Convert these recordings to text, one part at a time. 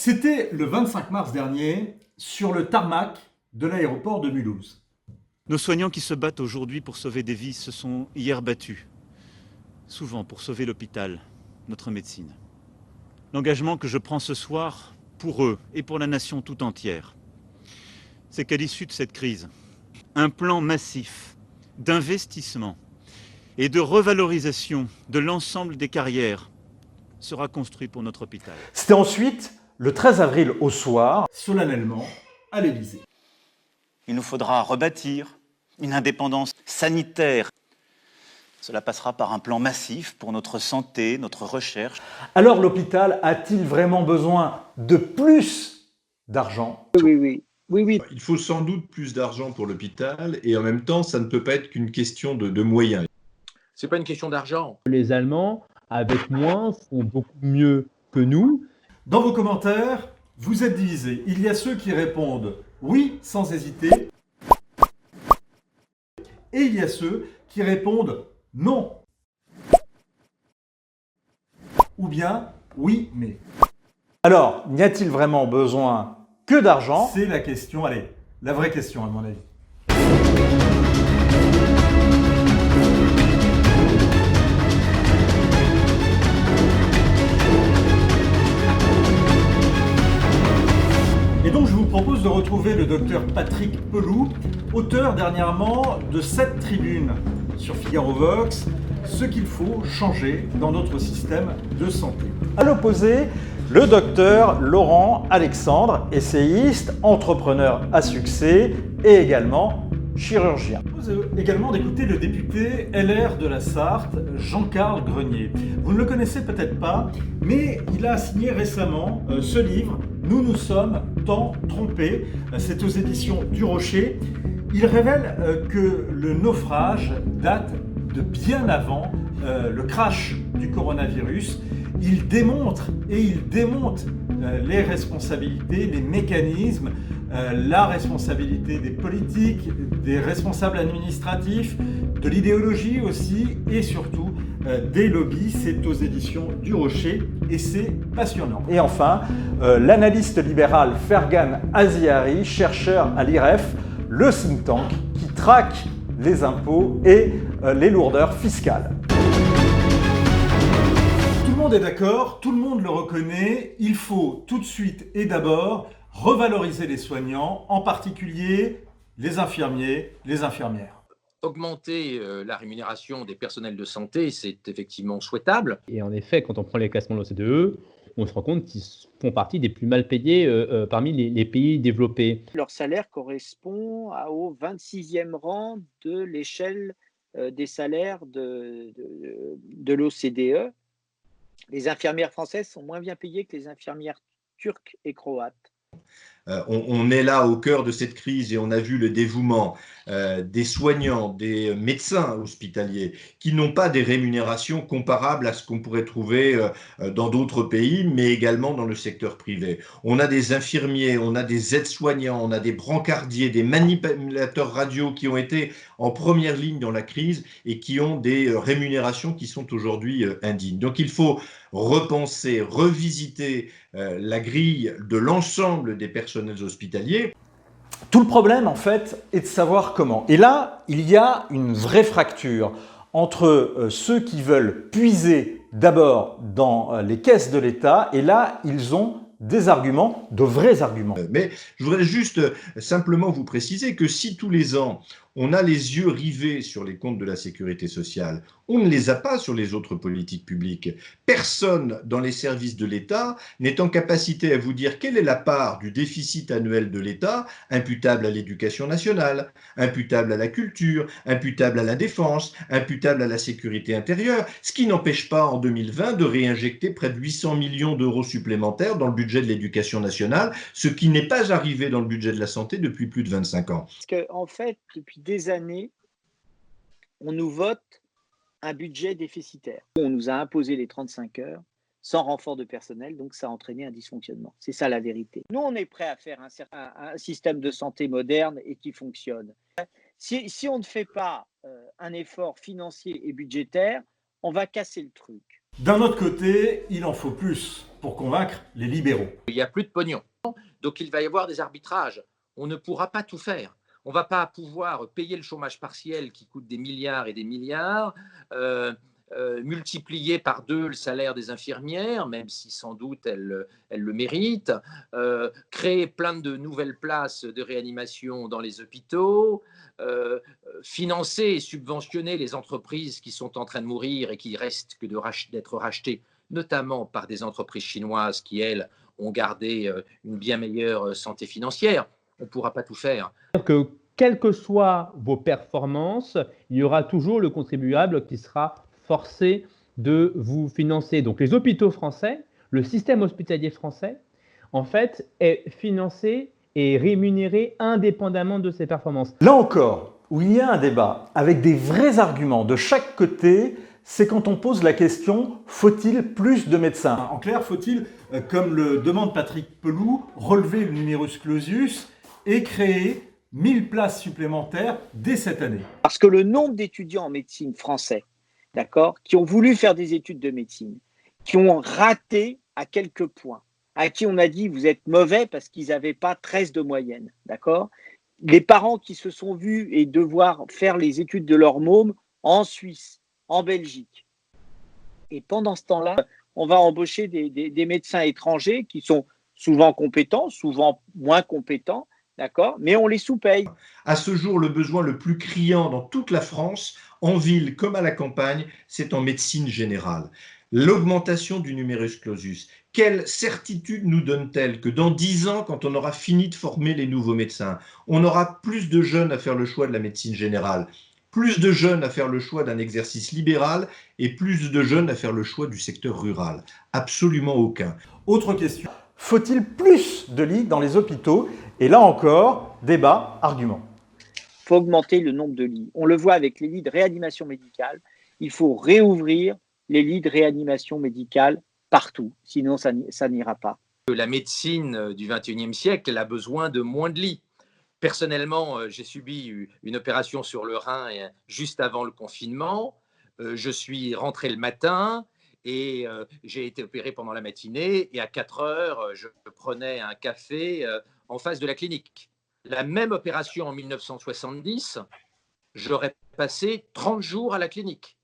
C'était le 25 mars dernier, sur le tarmac de l'aéroport de Mulhouse. Nos soignants qui se battent aujourd'hui pour sauver des vies se sont hier battus, souvent pour sauver l'hôpital, notre médecine. L'engagement que je prends ce soir, pour eux et pour la nation tout entière, c'est qu'à l'issue de cette crise, un plan massif d'investissement et de revalorisation de l'ensemble des carrières sera construit pour notre hôpital. C'était ensuite le 13 avril au soir, Solennellement, à l'Élysée. Il nous faudra rebâtir une indépendance sanitaire. Cela passera par un plan massif pour notre santé, notre recherche. Alors l'hôpital a-t-il vraiment besoin de plus d'argent ? Oui. Il faut sans doute plus d'argent pour l'hôpital et en même temps, ça ne peut pas être qu'une question de moyens. C'est pas une question d'argent. Les Allemands, avec moins, font beaucoup mieux que nous. Dans vos commentaires, vous êtes divisés. Il y a ceux qui répondent oui sans hésiter. Et il y a ceux qui répondent non. Ou bien oui mais. Alors, n'y a-t-il vraiment besoin que d'argent ? C'est la question, allez, la vraie question à mon avis. Et donc je vous propose de retrouver le docteur Patrick Pelloux, auteur dernièrement de cette tribune sur Figaro Vox, ce qu'il faut changer dans notre système de santé. À l'opposé, le docteur Laurent Alexandre, essayiste, entrepreneur à succès et également chirurgien. Je propose également d'écouter le député LR de la Sarthe, Jean-Carl Grenier. Vous ne le connaissez peut-être pas, mais il a signé récemment ce livre « Nous nous sommes tant trompés ». C'est aux éditions du Rocher. Il révèle que le naufrage date de bien avant le crash du coronavirus. Il démontre les responsabilités, les mécanismes, la responsabilité des politiques, des responsables administratifs, de l'idéologie aussi et surtout des lobbies. C'est aux éditions du Rocher et c'est passionnant. Et enfin, l'analyste libéral Fergan Aziari, chercheur à l'IREF, le think tank qui traque les impôts et les lourdeurs fiscales. Tout le monde est d'accord, tout le monde le reconnaît, il faut tout de suite et d'abord revaloriser les soignants, en particulier les infirmiers, les infirmières. Augmenter la rémunération des personnels de santé, c'est effectivement souhaitable. Et en effet, quand on prend les classements de l'OCDE, on se rend compte qu'ils font partie des plus mal payés parmi les pays développés. Leur salaire correspond au 26e rang de l'échelle des salaires de l'OCDE. Les infirmières françaises sont moins bien payées que les infirmières turques et croates. On est là au cœur de cette crise et on a vu le dévouement des soignants, des médecins hospitaliers qui n'ont pas des rémunérations comparables à ce qu'on pourrait trouver dans d'autres pays, mais également dans le secteur privé. On a des infirmiers, on a des aides-soignants, on a des brancardiers, des manipulateurs radio qui ont été en première ligne dans la crise et qui ont des rémunérations qui sont aujourd'hui indignes. Donc il faut repenser, revisiter la grille de l'ensemble des personnels hospitaliers. Tout le problème, en fait, est de savoir comment. Et là, il y a une vraie fracture entre ceux qui veulent puiser d'abord dans les caisses de l'État, et là, ils ont des arguments, de vrais arguments. Mais je voudrais juste simplement vous préciser que si tous les ans, on a les yeux rivés sur les comptes de la sécurité sociale, on ne les a pas sur les autres politiques publiques. Personne dans les services de l'État n'est en capacité à vous dire quelle est la part du déficit annuel de l'État imputable à l'éducation nationale, imputable à la culture, imputable à la défense, imputable à la sécurité intérieure, ce qui n'empêche pas en 2020 de réinjecter près de 800 millions d'euros supplémentaires dans le budget de l'éducation nationale, ce qui n'est pas arrivé dans le budget de la santé depuis plus de 25 ans. Parce qu'en fait, depuis des années, on nous vote un budget déficitaire. On nous a imposé les 35 heures sans renfort de personnel, donc ça a entraîné un dysfonctionnement. C'est ça la vérité. Nous, on est prêt à faire un système de santé moderne et qui fonctionne. Si on ne fait pas un effort financier et budgétaire, on va casser le truc. D'un autre côté, il en faut plus. pour convaincre les libéraux. Il n'y a plus de pognon. Donc il va y avoir des arbitrages. On ne pourra pas tout faire. On ne va pas pouvoir payer le chômage partiel qui coûte des milliards et des milliards, multiplier par 2 le salaire des infirmières, même si sans doute elles le méritent, créer plein de nouvelles places de réanimation dans les hôpitaux, financer et subventionner les entreprises qui sont en train de mourir et qui restent que d'être rachetées, notamment par des entreprises chinoises qui, elles, ont gardé une bien meilleure santé financière. On ne pourra pas tout faire. Que quelles que soient vos performances, il y aura toujours le contribuable qui sera forcé de vous financer. Donc les hôpitaux français, le système hospitalier français, en fait, est financé et rémunéré indépendamment de ses performances. Là encore, où il y a un débat avec des vrais arguments de chaque côté, c'est quand on pose la question « faut-il plus de médecins ?» En clair, faut-il, comme le demande Patrick Pelloux, relever le numerus clausus et créer 1000 places supplémentaires dès cette année? Parce que le nombre d'étudiants en médecine français, d'accord, qui ont voulu faire des études de médecine, qui ont raté à quelques points, à qui on a dit vous êtes mauvais parce qu'ils n'avaient pas 13 de moyenne, d'accord. Les parents qui se sont vus et devoir faire les études de leur môme en Suisse, en Belgique. Et pendant ce temps-là, on va embaucher des médecins étrangers qui sont souvent compétents, souvent moins compétents, d'accord, mais on les sous-paye. À ce jour, le besoin le plus criant dans toute la France, en ville comme à la campagne, c'est en médecine générale. L'augmentation du numerus clausus, quelle certitude nous donne-t-elle que dans 10 ans, quand on aura fini de former les nouveaux médecins, on aura plus de jeunes à faire le choix de la médecine générale, plus de jeunes à faire le choix d'un exercice libéral et plus de jeunes à faire le choix du secteur rural? Absolument aucun. Autre question. Faut-il plus de lits dans les hôpitaux? Et là encore, débat, argument. Il faut augmenter le nombre de lits. On le voit avec les lits de réanimation médicale. Il faut réouvrir les lits de réanimation médicale partout. Sinon, ça n'ira pas. La médecine du XXIe siècle, elle a besoin de moins de lits. Personnellement, j'ai subi une opération sur le rein juste avant le confinement. Je suis rentré le matin et j'ai été opéré pendant la matinée. Et à 4 heures, je prenais un café en face de la clinique. La même opération en 1970, j'aurais passé 30 jours à la clinique.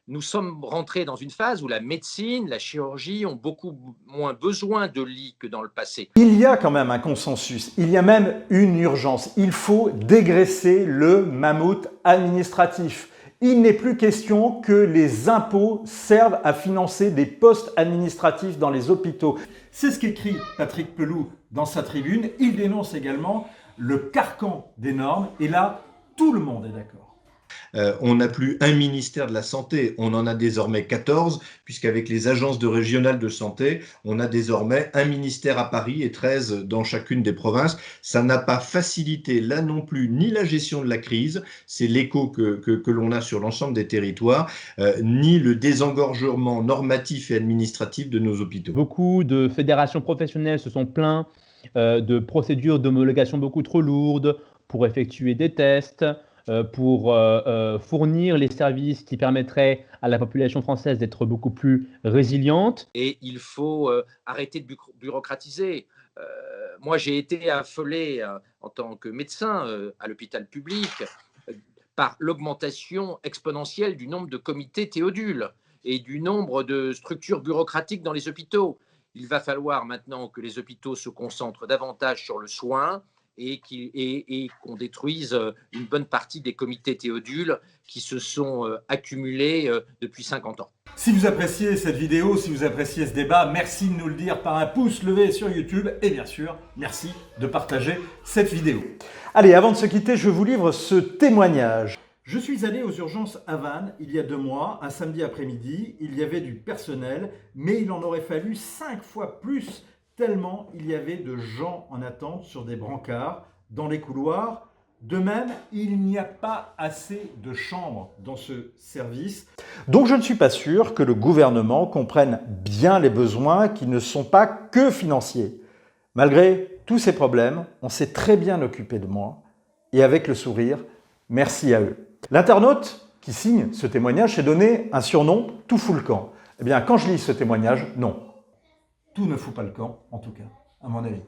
Nous sommes rentrés dans une phase où la médecine, la chirurgie ont beaucoup moins besoin de lits que dans le passé. Il y a quand même un consensus, il y a même une urgence. Il faut dégraisser le mammouth administratif. Il n'est plus question que les impôts servent à financer des postes administratifs dans les hôpitaux. C'est ce qu'écrit Patrick Pelloux dans sa tribune. Il dénonce également le carcan des normes et là, tout le monde est d'accord. On n'a plus un ministère de la Santé, on en a désormais 14, puisqu'avec les agences régionales de santé, on a désormais un ministère à Paris et 13 dans chacune des provinces. Ça n'a pas facilité là non plus ni la gestion de la crise, c'est l'écho que l'on a sur l'ensemble des territoires, ni le désengorgement normatif et administratif de nos hôpitaux. Beaucoup de fédérations professionnelles se sont plaints de procédures d'homologation beaucoup trop lourdes pour effectuer des tests, pour fournir les services qui permettraient à la population française d'être beaucoup plus résiliente. Et il faut arrêter de bureaucratiser. Moi, j'ai été affolé en tant que médecin à l'hôpital public par l'augmentation exponentielle du nombre de comités Théodule et du nombre de structures bureaucratiques dans les hôpitaux. Il va falloir maintenant que les hôpitaux se concentrent davantage sur le soin et qu'on détruise une bonne partie des comités Théodule qui se sont accumulés depuis 50 ans. Si vous appréciez cette vidéo, si vous appréciez ce débat, merci de nous le dire par un pouce levé sur YouTube et bien sûr, merci de partager cette vidéo. Allez, avant de se quitter, je vous livre ce témoignage. Je suis allé aux urgences à Vannes il y a 2 mois, un samedi après-midi. Il y avait du personnel, mais il en aurait fallu 5 fois plus tellement il y avait de gens en attente sur des brancards, dans les couloirs. De même, il n'y a pas assez de chambres dans ce service. Donc je ne suis pas sûr que le gouvernement comprenne bien les besoins qui ne sont pas que financiers. Malgré tous ces problèmes, on s'est très bien occupé de moi et avec le sourire, merci à eux. L'internaute qui signe ce témoignage s'est donné un surnom tout fout le camp. Eh bien, quand je lis ce témoignage, non. tout ne fout pas le camp, en tout cas, à mon avis.